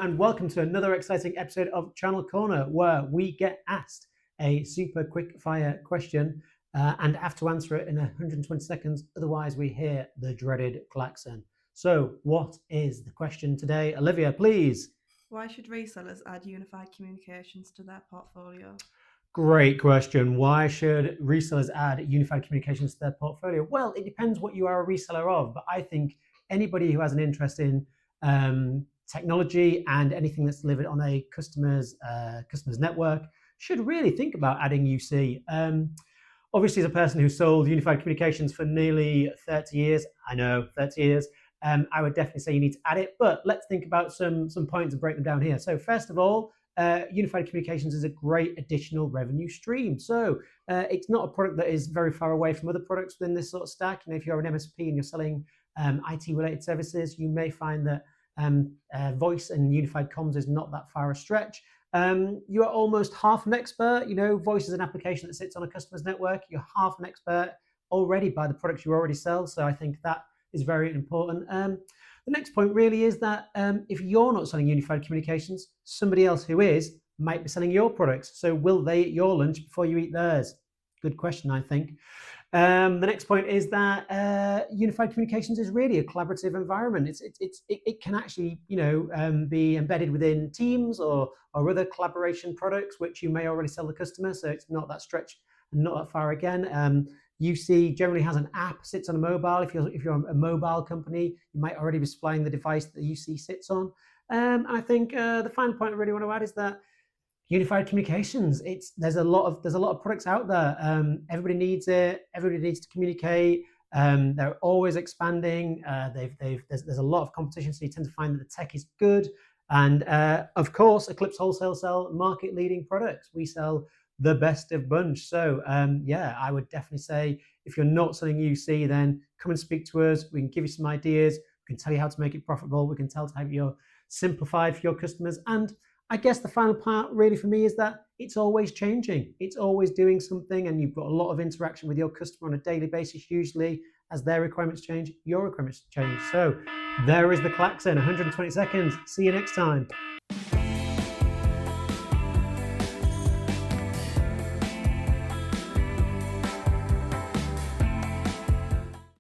and welcome to another exciting episode of Channel Corner, where we get asked a super quick fire question and have to answer it in 120 seconds. Otherwise, we hear the dreaded klaxon. So, what is the question today? Olivia, please. Why should resellers add unified communications to their portfolio? Great question. Why should resellers add unified communications to their portfolio? Well, it depends what you are a reseller of, but I think anybody who has an interest in technology and anything that's delivered on a customer's network should really think about adding UC. Obviously, as a person who sold unified communications for nearly 30 years, I know 30 years, I would definitely say you need to add it. But let's think about some points and break them down here. So first of all, unified communications is a great additional revenue stream. So it's not a product that is very far away from other products within this sort of stack. And if you're an MSP and you're selling IT-related services, you may find that voice and unified comms is not that far a stretch. You are almost half an expert. You know, voice is an application that sits on a customer's network. You're half an expert already by the products you already sell. So I think that is very important. The next point really is that if you're not selling unified communications, somebody else who is might be selling your products. So will they eat your lunch before you eat theirs? Good question, I think. The next point is that unified communications is really a collaborative environment. It can actually be embedded within Teams or other collaboration products which you may already sell the customer. So it's not that stretch and not that far again. UC generally has an app, sits on a mobile. If you're a mobile company, you might already be supplying the device that the UC sits on. And I think the final point I really want to add is that unified communications. There's a lot of products out there. Everybody needs it. Everybody needs to communicate. They're always expanding. There's a lot of competition, so you tend to find that the tech is good. And of course, Eclipse Wholesale sell market-leading products. We sell the best of bunch. So yeah, I would definitely say if you're not selling UC, then come and speak to us. We can give you some ideas. We can tell you how to make it profitable. We can tell you how you're simplified for your customers. And I guess the final part really for me is that it's always changing. It's always doing something, and you've got a lot of interaction with your customer on a daily basis. Usually, as their requirements change, your requirements change. So there is the klaxon, 120 seconds. See you next time.